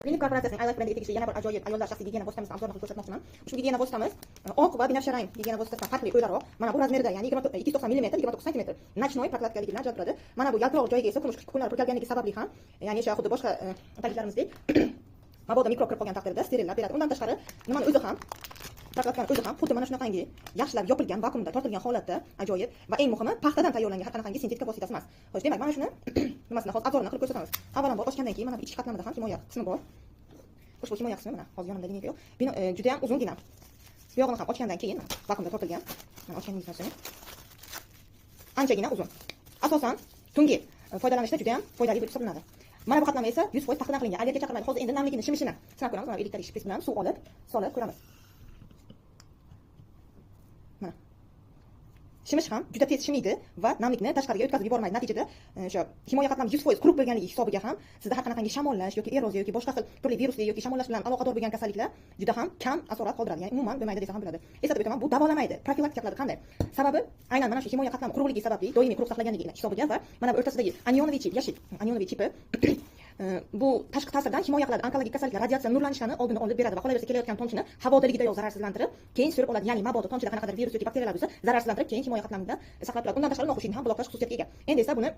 Klinik korporatsiyasining Aylife brandiga tegishli yana bir ajoyib ayollar shaxsiy gigiyena vositamizni arzon qilib ko'rsatmoqchiman. Ushbu gigiyena vositamiz oq va binafsharang gigiyena vositasidan farqli o'laroq mana bu razmerda, ya'ni 290 mm, 29 cm nochnoy prokladkaligidan ajralib turadi. Mana bu yaltiroq joyiga esa turmush kunlari purkalganligi sababli ham, ya'ni o'sha xuddi boshqa takliflarimizdek mabodo mikrob kirib qolgan taqdirda sterillab beradi. Undan tashqari nimani o'zi ham prokladkani o'zi ham xuddi mana shunaqangi yaxshilab yopilgan, vakuumda tortilgan holatda ajoyib va eng muhimi paxtadan tayyorlangan har qanaqangi sintetika vositasi emas. Xo'sh, demak mana shuni nimasini hozir obzorini qilib ko'rsatamiz. Avvalambor ochgandan keyin mana bu ichki qatlamida ham himoya qismi bor. Ushbu himoya qismi mana hozir yonimda lineyka yo'q. Juda ham uzungina. Bu yog'ini ham ochgandan keyin vakuumda tortilgan. Mana ochganingizdan so'ng anchagina uzun. Asosan tungi foydalanishda juda ham foydali bo'lib hisoblanadi. Mana bu qatlama esa 100% paxtadan qilingan. Allergiya chaqirmaydi. Hozir endi namligini shimishini sinab ko'ramiz. Mana elektrik shpris bilan suv olib, solib ko'ramiz. Mana. Shimish ham juda tez shimaydi va namlikni tashqariga o'tkazib yubormaydi. Natijada o'sha himoya qatlami 100% quruq bo'lganligi hisobiga ham sizda har qanaqangi shamollash yoki eroziya yoki boshqa xil turli virusli yoki shamollash bilan aloqador bo'lgan kasalliklar juda ham kam asorat qoldiradi. Ya'ni umuman bo'lmaydi desa ham bo'ladi. Eslatib o'taman, bu davolamaydi. Profilaktika qiladi. Qanday? Sababi aynan mana shu himoya qatlami quruqligi sababli doimiy quruq saqlaganligi hisobiga va mana bu o'rtasidagi anionoviy chip, yashil anionoviy chipi bu tashqi ta'sirdan himoya qiladi. Onkologik kasalliklar, radiatsiya nurlanishlarni oldini olib beradi va qolaversa kelayotgan tomchini havodaligida zararsizlantirib, keyin surib oladi. Ya'ni mabodo tomchida qanaqadir virus yoki bakteriyalar bo'lsa, zararsizlantirib, keyin himoya qatlamidan saqlab turadi. Undan tashqari noxushlikni ham bloklash xususiyatiga ega. Endi esa buni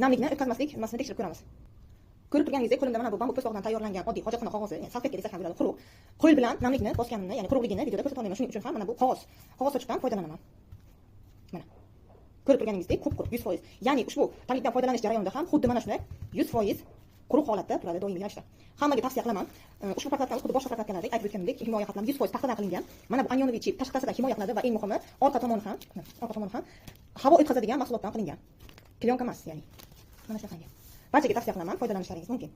namlikni o'tkazmaslik nimasini tekshirib ko'ramiz. Ko'rib turganingizdek, qo'limda mana bu bambuk po'stloqdan tayyorlangan oddiy hojatxona qog'ozi, ya'ni salfetka desak ham bo'ladi, quruq. Qo'l bilan namlikni bosganimni, ya'ni quruqligini videoda ko'rsata olmayman. Shuning uchun ham mana bu qog'oz sochiqdan foydalanaman. Mana. Ko'rib turganingizdek, quruq 100%. Ya'ni ushbu namlikdan foydalanish jarayonida ham xuddi mana shunday 100% quruq holatda turadi doimiy ravishda. Hammaga tavsiya qilaman. Ushbu prokladkamiz xuddi boshqa prokladkalardek aytib o'tganimdek himoya qatlami 100% paxtadan qilingan. Mana bu anionoviy chip tashqi ta'sirdan himoya qiladi va eng muhimi orqa tomoni ham havo o'tkazadigan mahsulotdan qilingan. Plyonka emas, ya'ni. Mana shunaqangi. Barchaga tavsiya qilaman, foydalanishlaringiz mumkin.